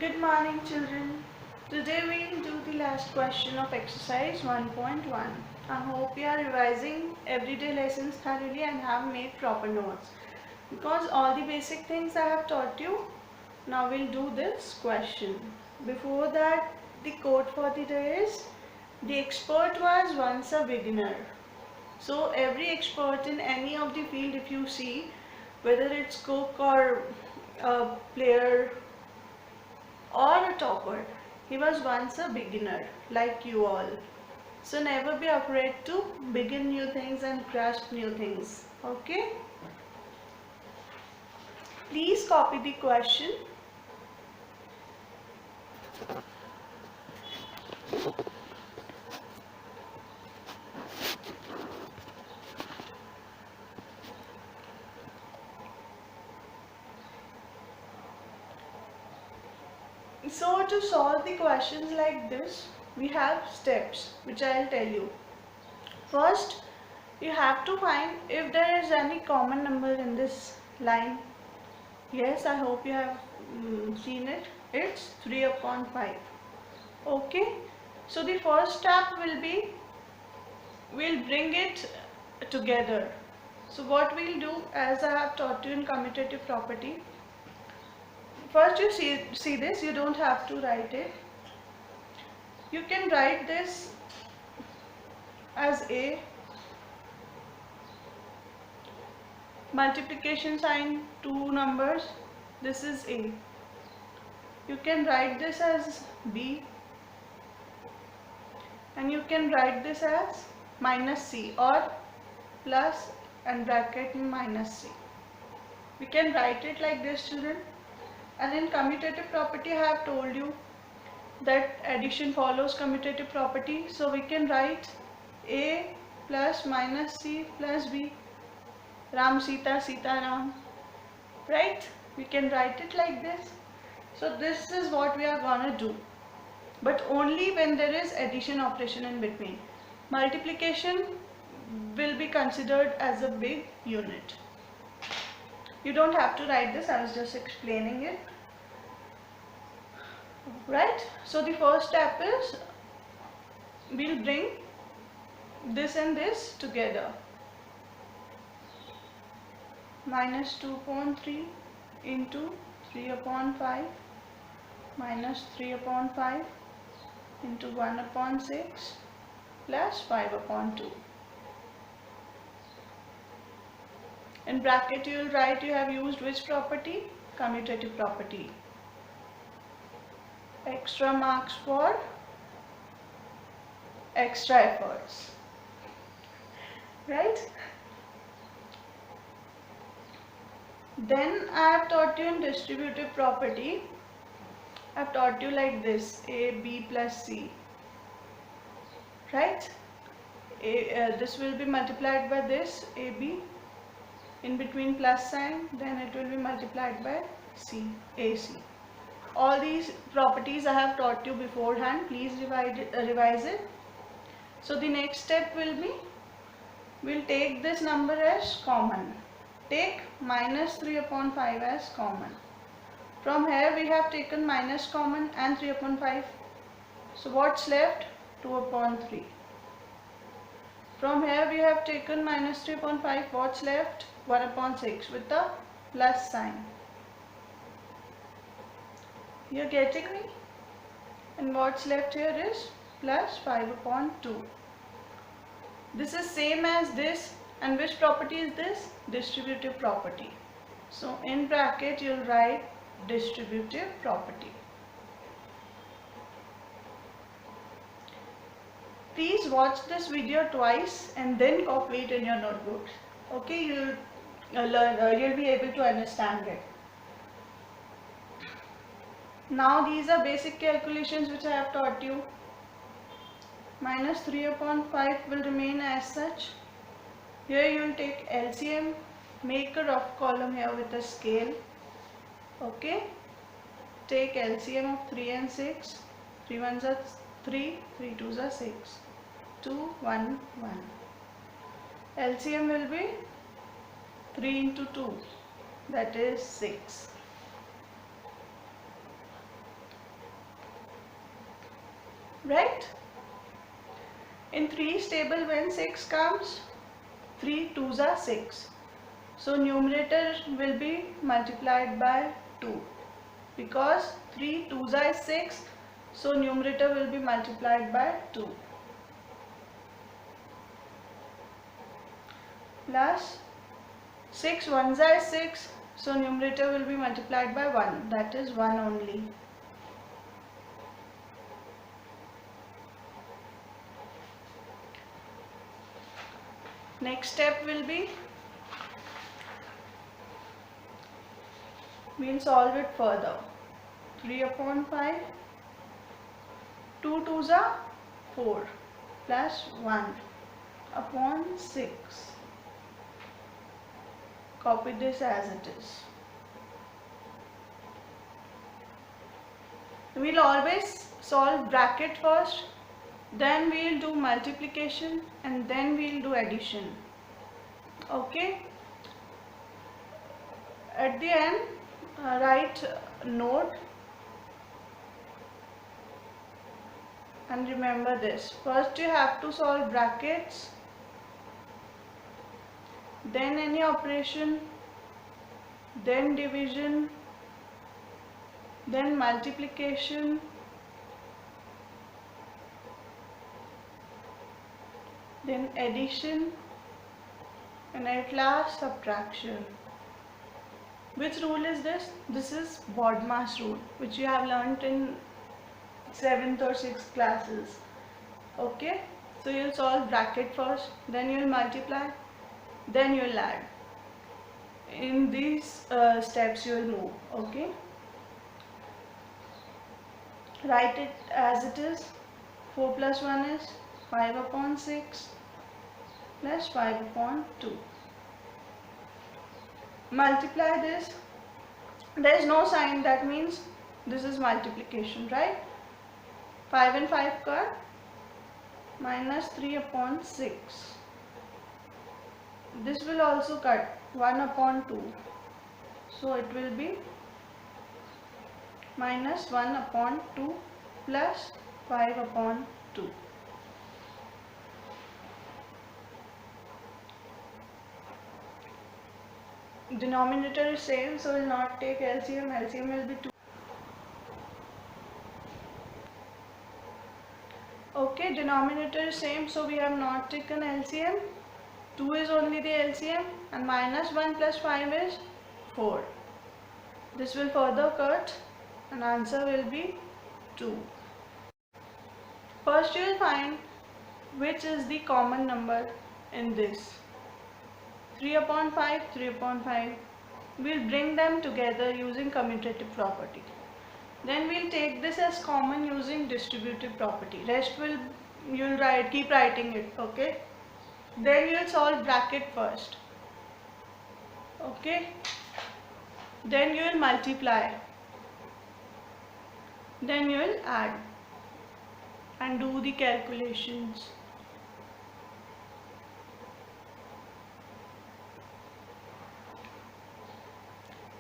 Good morning, children. Today we will do the last question of exercise 1.1. I hope you are revising everyday lessons thoroughly and have made proper notes. Because all the basic things I have taught you, now we'll do this question. Before that, the quote for the day is, the expert was once a beginner. So every expert in any of the field, if you see, whether it's cook or a player or a topper, he was once a beginner like you all. So never be afraid to begin new things and grasp new things. Okay? Please copy the question. So to solve the questions like this, we have steps which I'll tell you. First, you have to find if there is any common number in this line. Yes, I hope you have seen it. It's 3 upon 5. Okay. So the first step will be, we'll bring it together. So what we'll do, as I have taught you in commutative property, first you see this, you don't have to write it. You can write this as A, multiplication sign, two numbers, this is A. You can write this as B, and you can write this as minus C, or plus and bracket minus C. We can write it like this, children. And in commutative property, I have told you that addition follows commutative property. So we can write A plus minus C plus B, Ram Sita, Sita Ram, right? We can write it like this. So this is what we are gonna do, but only when there is addition operation in between. Multiplication will be considered as a big unit. You don't have to write this, I was just explaining it. Right? So the first step is, we'll bring this and this together. Minus 2/3 into 3 upon 5 minus 3 upon 5 into 1 upon 6 plus 5 upon 2. In bracket you will write, you have used which property? Commutative property. Extra marks for extra efforts. Right? Then I have taught you in distributive property. I have taught you like this, A, B plus C. Right? This will be multiplied by this, AB. In between plus sign, then it will be multiplied by C, AC. All these properties I have taught you beforehand. Please revise it. So the next step will be, we'll take this number as common. Take minus 3 upon 5 as common. From here we have taken minus common and 3 upon 5. So what's left? 2 upon 3. From here we have taken minus 3 upon 5. What's left? 1 upon 6 with the plus sign. You're getting me? And what's left here is plus 5 upon 2. This is same as this, and which property is this? Distributive property. So in bracket you'll write distributive property. Please watch this video twice and then copy it in your notebooks. Okay, you'll be able to understand it. Now these are basic calculations which I have taught you. Minus 3 upon 5 will remain as such. Here you will take LCM, make a rough column here with a scale. Okay, take LCM of 3 and 6. 3 ones are 3, 3 twos are 6. 2, 1, 1. LCM will be 3 into 2, that is 6. right? In 3's table, when 6 comes, 3 2s are 6. So numerator will be multiplied by 2, because 3 2s are 6. So numerator will be multiplied by 2, plus 6 1s are 6. So numerator will be multiplied by 1, that is 1 only. Next step will be, we'll solve it further. 3 upon 5, 2 2s are 4, plus 1 upon 6. Copy this as it is. We'll always solve bracket first, then we'll do multiplication, and then we'll do addition. Okay? At the end, write note and remember this. First you have to solve brackets, then any operation, then division, then multiplication, then addition, and at last subtraction. Which rule is this? This is BODMAS rule, which you have learnt in 7th or 6th classes. Okay, so you'll solve bracket first, then you'll multiply, then you'll add. In these steps you will move. Okay, write it as it is. 4 plus 1 is 5 upon 6 plus 5 upon 2. Multiply this. There is no sign, that means this is multiplication, right? 5 and 5 cut, minus 3 upon 6. This will also cut, 1 upon 2. So it will be minus 1 upon 2 plus 5 upon 2. Denominator is same, so we'll not take LCM. LCM will be 2. Okay, denominator is same, so we have not taken LCM. 2 is only the LCM, and minus 1 plus 5 is 4. This will further cut, and answer will be 2. First you will find which is the common number in this. 3 upon 5, 3 upon 5. We'll bring them together using commutative property. Then we'll take this as common using distributive property. Rest will, you'll keep writing it, okay? Then you'll solve bracket first. Okay? Then you will multiply. Then you will add and do the calculations.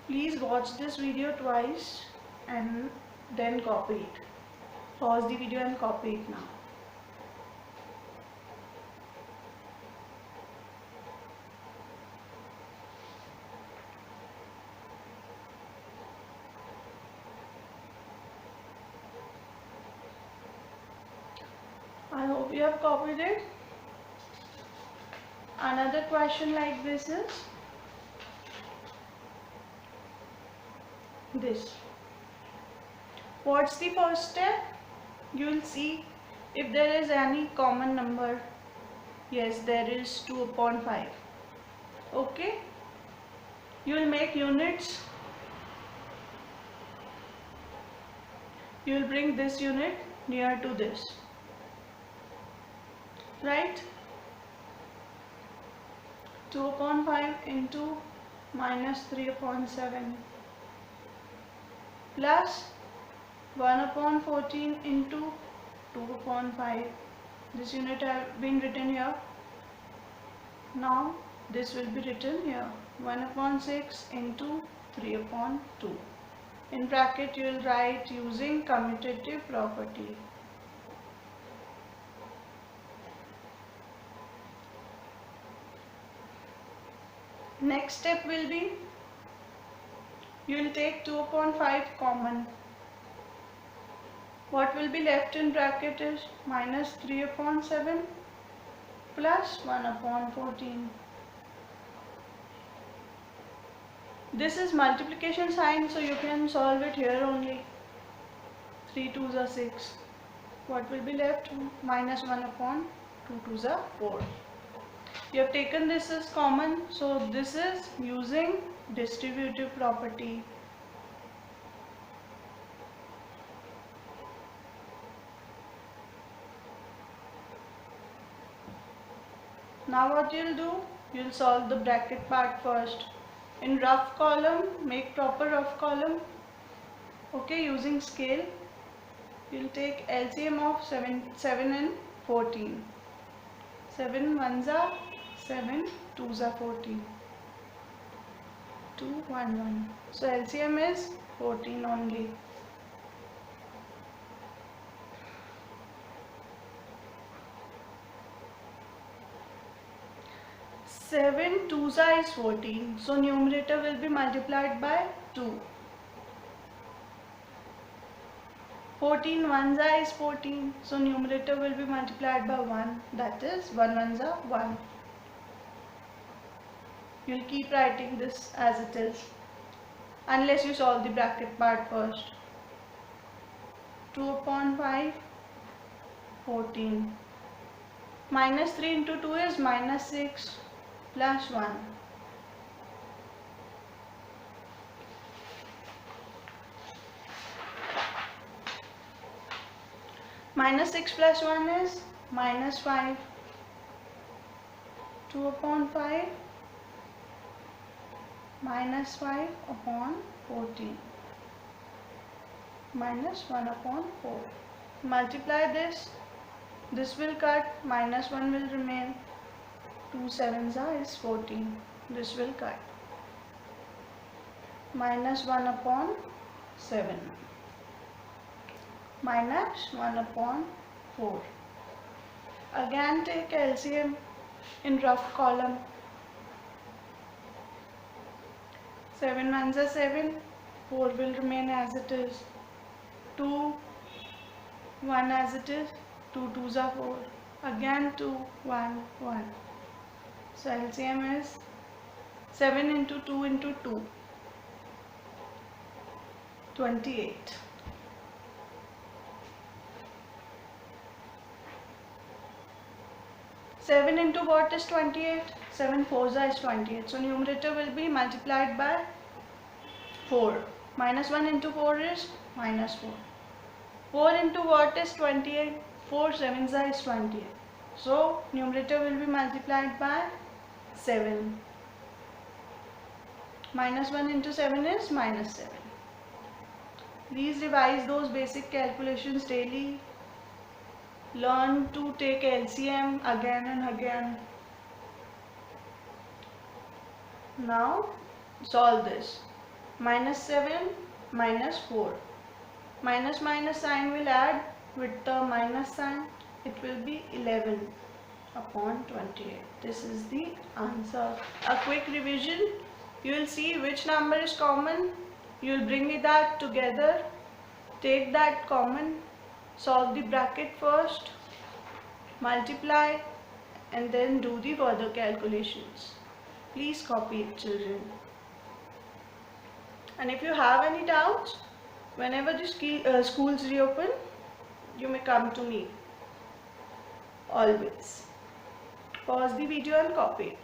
Please watch this video twice and then copy it. Pause the video and copy it now. I hope you have copied it. Another question like this is this. What's the first step? You will see if there is any common number. Yes, there is 2 upon 5. Okay. You will make units. You will bring this unit near to this. Right? 2 upon 5 into minus 3 upon 7 plus 1 upon 14 into 2 upon 5. This unit have been written here. Now this will be written here. 1 upon 6 into 3 upon 2. In bracket you will write using commutative property. Next step will be, you will take 2 upon 5 common. What will be left in bracket is minus 3 upon 7 plus 1 upon 14. This is multiplication sign, so you can solve it here only. 3 2s are 6. What will be left? Minus 1 upon 2 2s are 4. You have taken this as common, so this is using distributive property. Now what you'll do, you'll solve the bracket part first. In rough column, make proper rough column. Okay, using scale, you'll take LCM of 7 and 14. 7 1s are 7, 2s are 14. 2 1 1. So LCM is 14 only. 7 2s is 14, so numerator will be multiplied by 2. 14 1s is 14, so numerator will be multiplied by 1, that is 1 1s are 1. You'll keep writing this as it is unless you solve the bracket part first. 2 upon 5, 14. Minus 3 into 2 is minus 6 plus 1. Minus 6 plus 1 is minus 5. 2 upon 5 minus 5 upon 14 minus 1 upon 4. Multiply this. This will cut, minus 1 will remain. 2 7s is 14. This will cut. Minus 1 upon 7. Minus 1 upon 4. Again take LCM in rough column. 7 1s are 7. 4 will remain as it is. 2 1 as it is. 2 2s are 4. Again 2 1 1. So LCM is 7 into 2 into 2. 28. Seven into what is 28? 7 4s is 28. So numerator will be multiplied by 4. Minus 1 into 4 is minus 4. 4 into what is 28? 4 7s is 28. So numerator will be multiplied by 7. Minus 1 into 7 is minus 7. Please revise those basic calculations daily. Learn to take LCM again and again. Now solve this. Minus 7 minus 4. Minus minus sign will add with the minus sign. It will be 11 upon 28. This is the answer. A quick revision. You will see which number is common. You will bring that together. Take that common. Solve the bracket first. Multiply and then do the further calculations. Please copy it, children. And if you have any doubts, whenever the schools reopen, you may come to me. Always. Pause the video and copy it.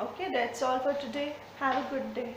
Okay, that's all for today. Have a good day.